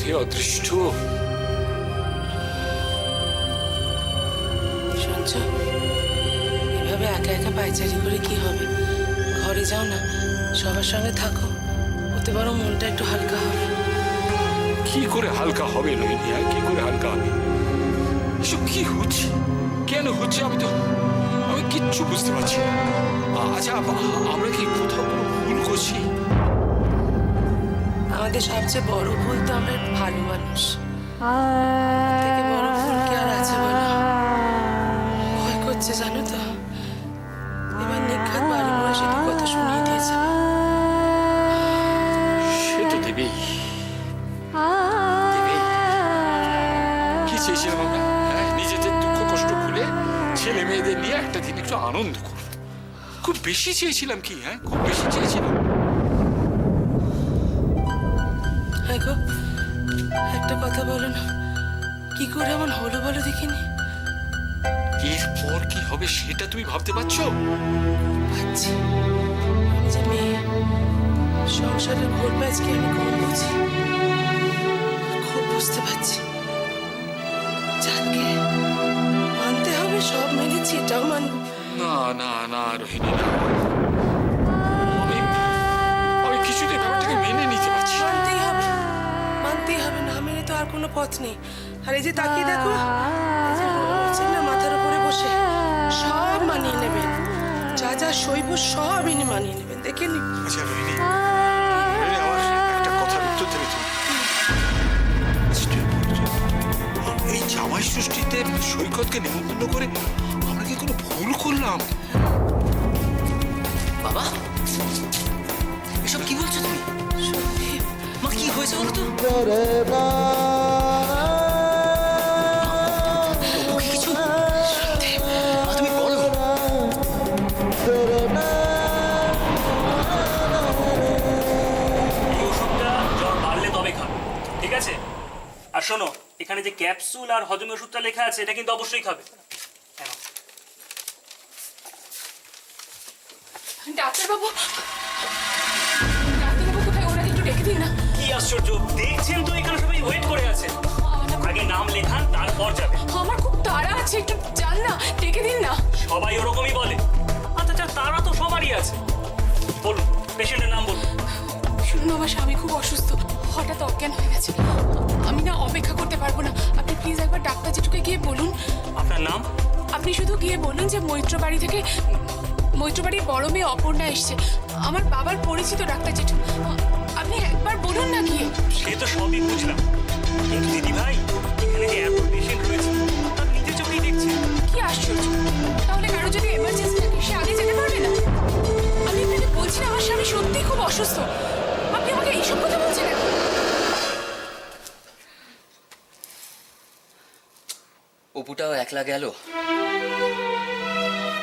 রে অদৃষ্ট। শুনছ, এভাবে একা একা পায়চারি করে কি হবে? ঘরে যাও না, সবার সঙ্গে থাকো, ওতে বরং মনটা একটু হালকা হবে। কি করে হালকা হবে নইনি? কি করে হালকা হবে? এসব কি হচ্ছে, কেন হচ্ছে? আমি কিচ্ছু বুঝতে পারছি না। আচ্ছা, আমরা কি কোথাও কোনো ভুল করছি? আমাদের সবচেয়ে বড় ভুল তো আমরা ভালো মানুষ। থেকে বড় ভুল কি আর আছে বলো? ভয় করছে জানো তো, এবার নিঘাত বাড়ি বসে কথা শুনিয়ে দিয়েছে। সে তো দেবেই। কি চেয়েছিলাম আমরা? নিজেদের দুঃখ কষ্ট ভুলে ছেলে মেয়েদের নিয়ে একটা দিন একটু আনন্দ করব। খুব বেশি চেয়েছিলাম কি? খুব বেশি চেয়েছিলাম। গো, একটা কথা বলো না, কি করে এমন হলো বলো দেখিনি? এরপর কি হবে সেটা তুমি ভাবতে পারছো? ভাবছি, আমি যে মেয়ে, সংসারের ঘোর প্যাচকে আমি কম বুঝি, খুব বুঝতে পারছি। যাকে মানতে হবে সব মেনেছি, এটাও মানব। না না না রোহিণী, না, আমি কিছুতেই ব্যাপারটাকে মেনে নিতে পারছি না। মানতেই হবে, না মেনে তো আর কোনো পথ নেই। আর এই যে তাকিয়ে দেখো, এই যে রয়েছেন না মাথার উপরে বসে, সব মানিয়ে নেবেন, যা যা সইব সব ইনি মানিয়ে নেবেন, দেখে নি। আচ্ছা রোহিণী, আমার একটা কথার উত্তর দেবে তুমি? এই জামাই ষষ্ঠীতে সৈকতকে নিমন্ত্রণ করে আমরা কি কোনো ভুল করলাম? বাবা, এসব কি বলছো তুমি? সন্দীপ, মা, কি হয়েছে বলো তো? কিছু সন্দীপ, মা, তুমি বলো। এই ওষুধটা জ্বর বাড়লে তবে খাবে, ঠিক আছে? আর শোনো, এখানে যে ক্যাপসুল আর হজমের ওষুধটা লেখা আছে এটা কিন্তু অবশ্যই খাবে। হ্যাঁ। ডাক্তারবাবু, ডাক্তারবাবু কোথায়? ওরা একটু ডেকে দিন না। কি আশ্চর্য, দেখছেন তো এখানে সবাই ওয়েট করে আছে। আগে নাম লেখান, তারপর যাবে। আমার খুব তাড়া আছে, একটু যান না, ডেকে দিন না। সবাই ওরকমই বলে। আচ্ছা, তারা তো সবারই আছে। বলুন, পেশেন্টের নাম বলুন। শুনুন, আমার স্বামী খুব অসুস্থ, হঠাৎ অজ্ঞান হয়ে গেছে। আমি না অপেক্ষা করতে পারবো না, আপনি প্লিজ একবার ডাক্তার জেঠুকে গিয়ে বলুন। আপনার নাম? আপনি শুধু গিয়ে বলুন যে মৈত্রবাড়ির বড় মেয়ে অপর্ণা এসছে, আমার বাবার পরিচিত ডাক্তার জেঠু। আপনি একবার বলুন না গিয়ে। সে তো সবই বুঝলাম, কিন্তু দিদি ভাই, এখানে যে এত পেশেন্ট রয়েছে তার নিজের চোখেই দেখছেন। কি আশ্চর্য, তাহলে কারো যদি এমার্জেন্সি থাকে সে আগে যেতে পারবে না? আমি আপনাকে বলছি না, আমার স্বামী সত্যিই খুব অসুস্থ, আপনি আমাকে এইসব কথা বলছেন এখন? অপুটাও একলা গেল,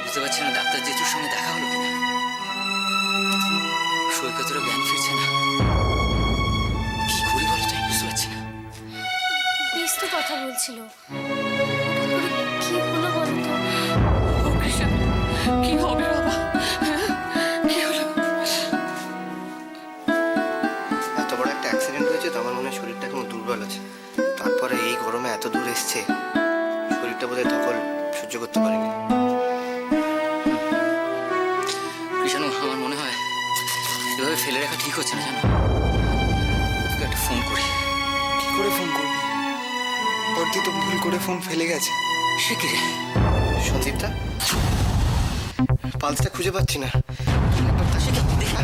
বুঝতে পারছি না ডাক্তার জেঠুর সঙ্গে দেখা হলো কিনা। সৈকতেরও জ্ঞান ফিরছে না, কি করি বলো তো, বুঝতে পারছি না। বেশ তো কথা বলছিল, কি হলো বলো তো? ও কৃষ্ণ, কি হবে বাবা? কি হলো? এত বড় একটা অ্যাক্সিডেন্ট হয়েছে তো আমার মনে হয় শরীরটা এখন দুর্বল আছে। তারপরে এই গরমে এত দূর এসছে, শরীরটা বোধহয় ধকল সহ্য করতে পারেনি। কৃষ্ণ, আমার মনে হয় এভাবে ফেলে রাখা ঠিক হচ্ছে না, জানো? ওকে একটা ফোন করি। কি করে ফোন করবি? বর্দি তো ভুল করে ফোন ফেলে গেছে। সে কি রে? সন্দীপটা, পালসটা খুঁজে পাচ্ছি না। সে কি? দেখা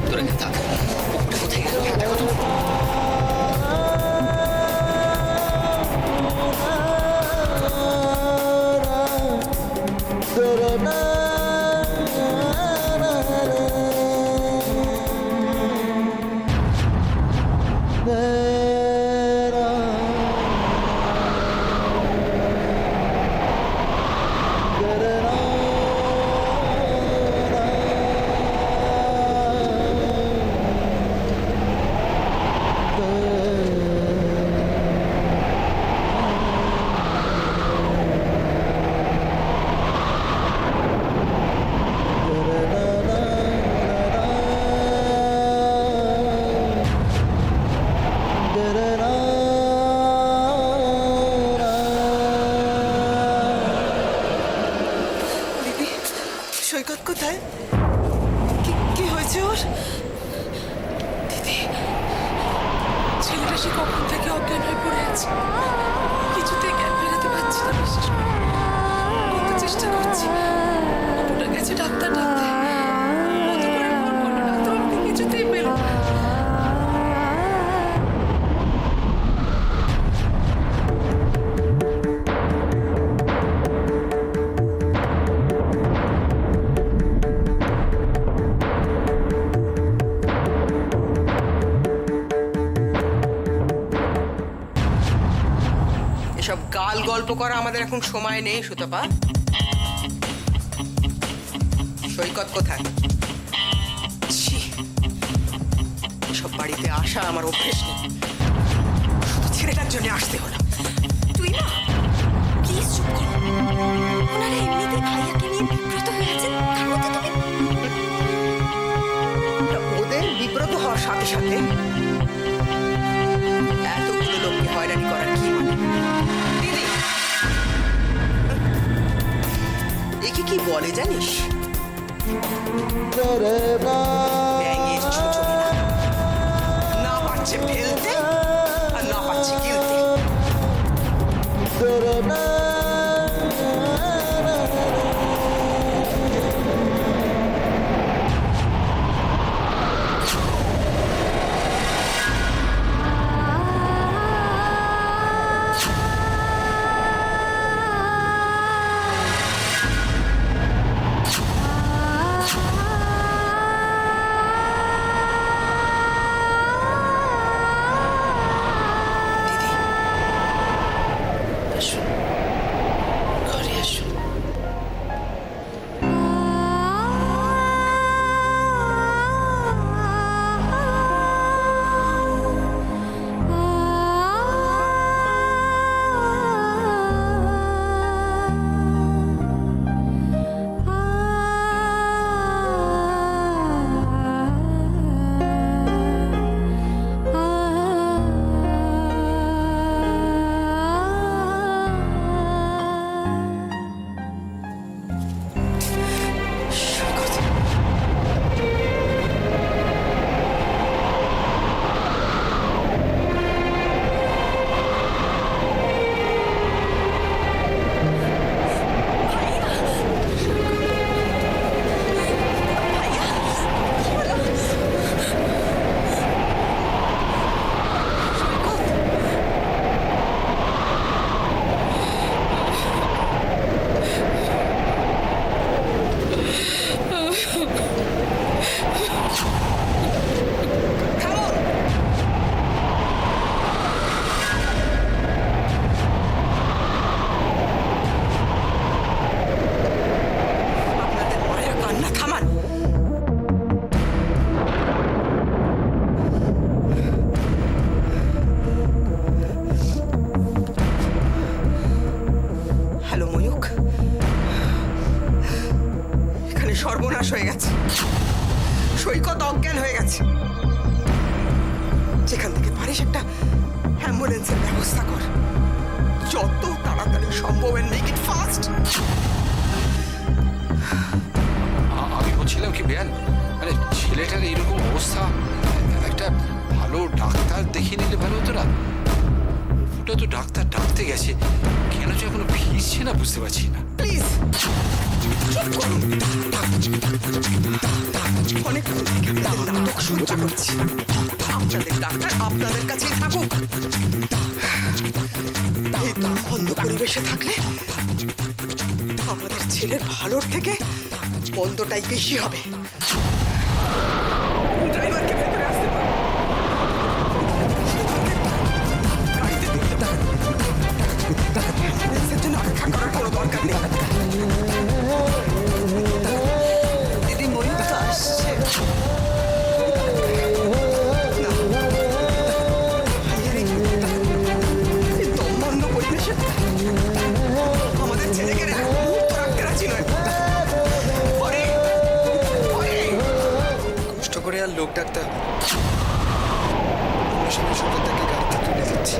তোরা এখানে থাক। ওটা কোথায় গেল? দেখো তো। na কোথায়? কি হয়েছে ওর? দিদি, ছেলেটা সে কখন থেকে অজ্ঞান হয়ে পড়ে আছে। কিছুতেই জ্ঞান ফেরাতে পারছি না, বিশেষ করে কত চেষ্টা করছি। অপুটা গেছে ডাক্তার ডাকতে, কত করে ফোন করলো, ডাক্তারবাবুকে কিছুতেই পেল না। এসব গাল গল্প করা আমাদের এখন সময় নেই সুতপা। সৈকত কোথায়? ছি, এসব বাড়িতে আসা আমার অভ্যেস নেই, শুধু ছেলেটার জন্য আসতে হলো। তুই না প্লিজ চুপ করো। ওনারা এমনিতেই ভাইয়াকে নিয়ে বিব্রত হয়ে আছেন, তার মধ্যে তুমি ওদের বিব্রত হওয়ার সাথে সাথে এতগুলো লোককে হয়রানি করার কি মানে? দিদি, একে কি বলে জানিস? ব্যাঙের ছোচড়ি না। না পারছে ফেলতে আর না পারছে গিলতে। দিদি, আসুন, ঘরে আসুন। আপনাদের মায়ের কান্না থামান। হ্যালো ময়ূক, এখানে সর্বনাশ হয়ে গেছে। সৈকত অজ্ঞান হয়ে গেছে। যেখান থেকে পারিস একটা অ্যাম্বুলেন্সের ব্যবস্থা কর, যত তাড়াতাড়ি সম্ভব, এন্ড মেক ইট ফাস্ট। আমি বলছিলাম কি বেয়ান, মানে ছেলেটার এইরকম অবস্থা, একটা ভালো ডাক্তার দেখিয়ে নিলে ভালো হতো না? ওটা তো ডাক্তার ডাকতে গেছে, কেন যে এখনো ফিরছে না বুঝতে পারছি না। প্লিজ অনেকক্ষণ থেকে আপনাদের নাটক সহ্য করছি। আপনাদের ডাক্তার আপনাদের কাছেই থাকুক। এই বন্ধ পরিবেশে থাকলে আমাদের ছেলের ভালোর থেকে বন্ধটাই বেশি হবে। ড্রাইভারকে ভেতরে আসতে পারো। গাড়িতে তুলতে পারো। অ্যাম্বুলেন্সের জন্য অপেক্ষা করার কোনো দরকার নেই। দিদি, ময়ূর তো আসছে। না, ভাইয়ের এই দমবন্ধ পরিবেশে আমাদের ছেলেকে মুক্ত রাখতে রাজি নয়। কষ্ট করে আর লোক ডাক্তার, আমরা সঙ্গে সঙ্গে তাকে গাড়িতে তুলে দিচ্ছি।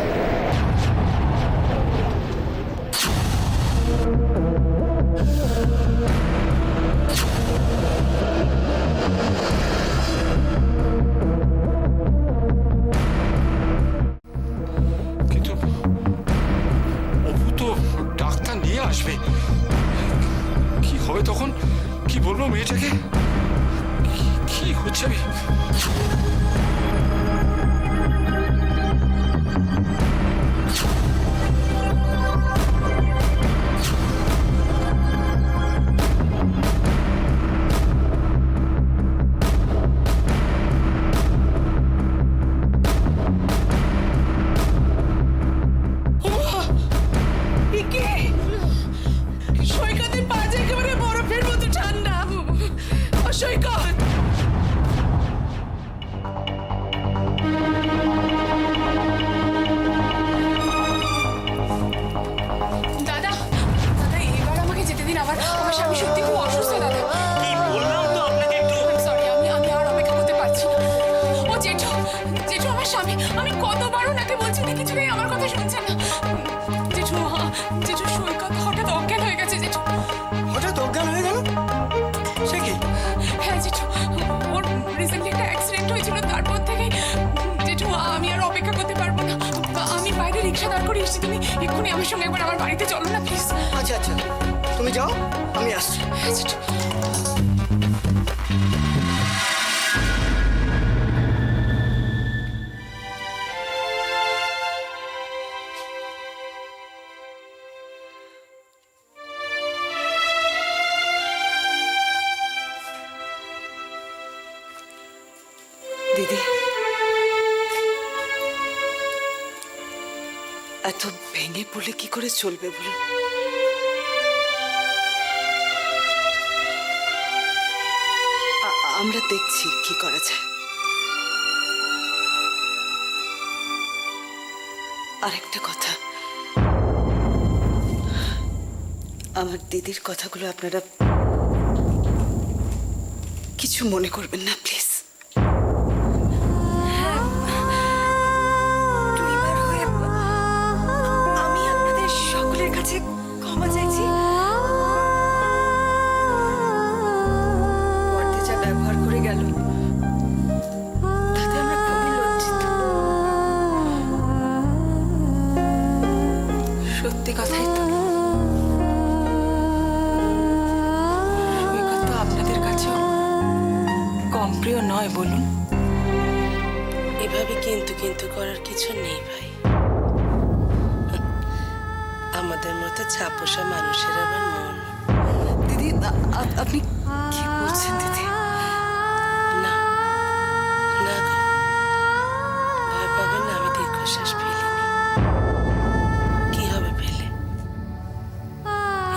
আসবে, কি হবে তখন? কি বলবো মেয়েটাকে? কি হচ্ছে? আমি সৈকতের পাঁচ একেবারে বরফের মতো ঠান্ডা। ও সৈকত, দাদা দাদা এবার আমাকে যেতে দিন। আমার আমার স্বামী সত্যি খুব অসুস্থ দাদা। কি বললাম তো আপনাকে একটু। সরি, আমি আর অপেক্ষা করতে পারছি না। ও জেঠু, জেঠু আমার স্বামী, আমি কতবার ওনাকে বলছি, উনি কিছুতেই আমার কথা শুনছেন না। জেঠু, জেঠু সৈকত হঠাৎ অজ্ঞান হয়ে গেছে জেঠু। হঠাৎ অজ্ঞান হয়ে গেল? সে কি? হ্যাঁ জেঠু, ওর রিসেন্টলি একটা অ্যাক্সিডেন্ট হয়েছিল, তারপর থেকে জেঠু আমি আর অপেক্ষা করতে পারবো না। আমি বাইরে রিক্সা দাঁড় করে এসেছি, তুমি এক্ষুনি আমার সঙ্গে একবার আমার বাড়িতে চলো না প্লিজ। আচ্ছা আচ্ছা, তুমি যাও, আমি আসছি। হ্যাঁ জেঠু। দিদি, এত ভেঙে পড়লে কি করে চলবে বলো? আমরা দেখছি কি করা যায়। আরেকটা কথা, আমার দিদির কথাগুলো আপনারা কিছু মনে করবেন না প্লিজ। দুইবার হয়ে আমি আপনাদের সকলের কাছে ক্ষমা চাইছি। পর্দে যা ব্যবহার করে গেল তাতে আমরা খুবই লজ্জিত। সত্যি কথাই তো। সৈকত তো আপনাদের কাছেও কম প্রিয় নয় বলুন। এভাবে কিন্তু কিন্তু করার কিছু নেই ভাই। আমাদের মতো ছাপোষা মানুষের আবার মন। দিদি, আপনি কি বলছেন দিদি? না না গো, ভয় পাবেন না, আমি দীর্ঘশ্বাস ফেলিনি। কি হবে ফেলে?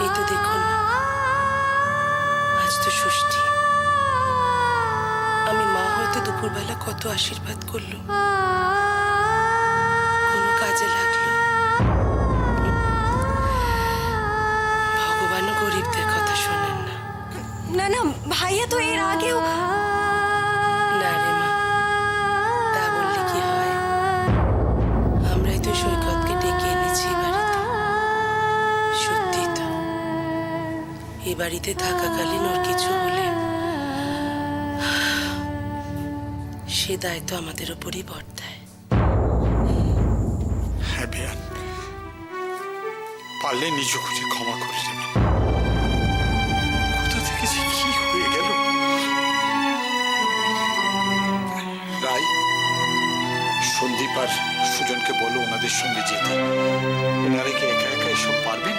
এই তো দেখুন না, আজ তো ষষ্ঠী। আমি মা হয়তো দুপুরবেলা কত আশীর্বাদ করলো, কোনো কাজে লাগলো? ভগবানও গরিবদের কথা শোনেন না। না না, ভাইয়া তো এর আগেও না রে মা, তা বললে কি হয়? আমরাই তো সৈকতকে ডেকে এনেছি এই বাড়িতে। সত্যি তো, এই বাড়িতে থাকাকালীন ওর কিছু হলে সে দায়িত্ব আমাদের উপরই বর্তায়। হ্যাঁ বেয়ান, পারলে নিজ খুঁজে ক্ষমা করে দেবেন। কোথা থেকে যে কি হয়ে গেল? রাই, সন্দীপ আর সুজনকে বলো ওনাদের সঙ্গে যেতে। ওনারা কি একা একা এসব পারবেন?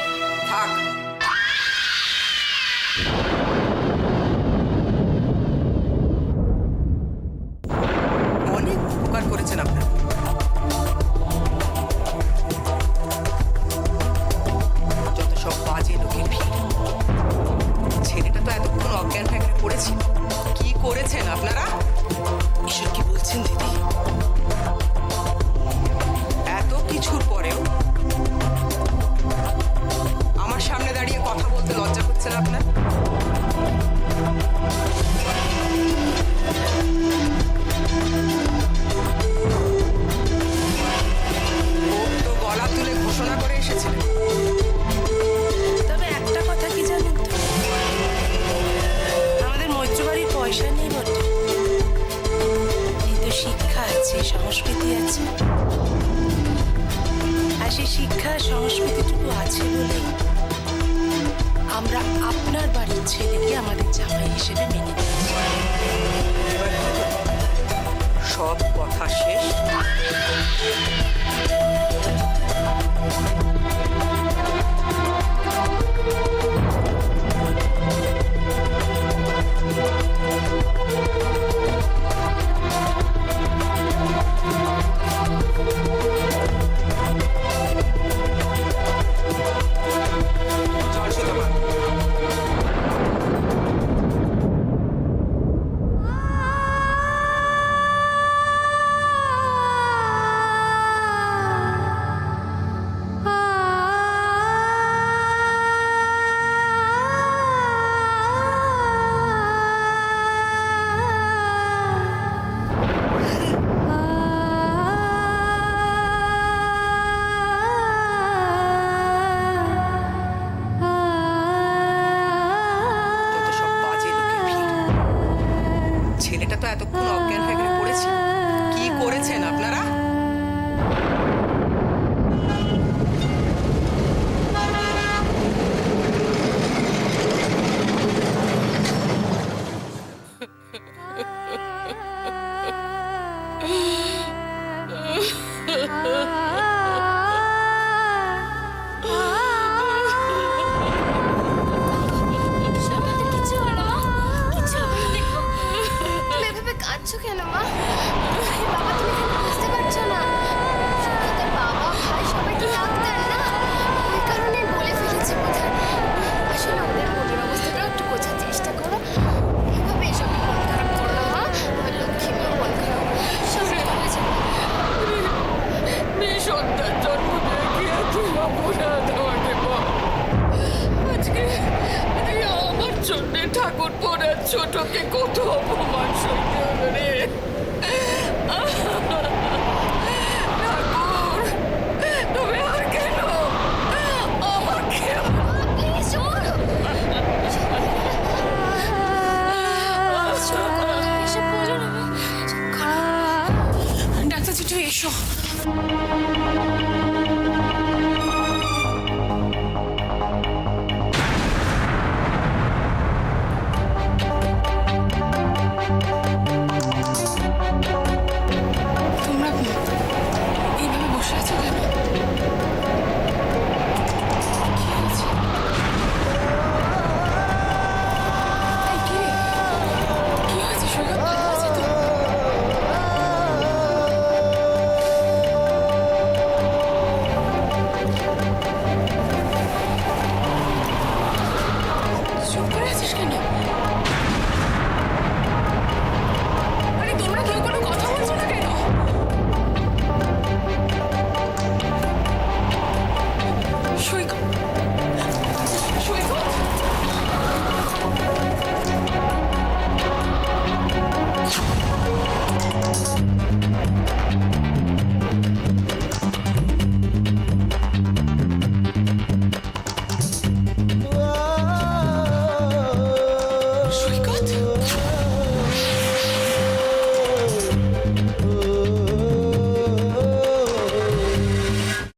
থাক, অনেক উপকার করেছেন আপনার। যত সব বাজে লোকের ভিড়। ছেলেটা তো এতক্ষণ অজ্ঞান হয়ে পড়েছিল। কি করেছেন আপনারা? এসব কি বলছেন দিদি? এত কিছুর পরেও আমার সামনে দাঁড়িয়ে কথা বলতে লজ্জা করছে না আপনার? ও তো গলা তুলে ঘোষণা করে এসেছিলেন। তবে একটা কথা কি জানেন তো, আমাদের মৈত্র বাড়ির পয়সা নেই বটে, কিন্তু শিক্ষা আছে, সংস্কৃতি আছে। আর সেই শিক্ষা সংস্কৃতিটুকু আছে বলেই আমরা আপনার বাড়ির ছেলেকে আমাদের জামাই হিসেবে মেনে নিয়েছি। সব কথা শেষ। যত সব বাজে লোকের ভিড়। ছেলেটা তো এতক্ষণ অজ্ঞান হয়ে গেলে পড়েছিল। কি করেছেন আপনারা? আমাদের কিছু হলো মা? কিছু হলো না, দেখো। তুমি এভাবে কাঁদছো কেন মা? আরে বাবা, তুমি কেন বুঝতে পারছো না? সুখের বাবা ভাই সবাই তো ডাক্তার না, ওই কারণে বলে ফেলেছে বোধহয়। আসলে ওদের মনের অবস্থাটা একটু বোঝার চেষ্টা করো। এভাবে এসব মন খারাপ করো না মা। আমার লক্ষ্মী মেয়ে মন খারাপ করো না। সব ঠিক হয়ে যাবে। মেয়ে সন্তান জন্ম দিয়ে কি এত অপরাধ আমাকে বল? আজকে আমার জন্য ঠাকুর পড়ার ছোটকে কত অপমান সইতে হলো রে। ঠাকুর, তবে আর কেন আমাকে প্লিজ শোনো। এসব বলো না মা। ডাক্তার জেঠু এসো। তোমরা এইভাবে বসে আছো কেন? কি হয়েছে? এই কি রে? কি হয়েছে? সৈকত ভালো আছে তো? চুপ করে আছিস কেন? আরে তোমরা কেউ কোনো কথা বলছো না কেন? সৈকত, সৈকত, সৈকত।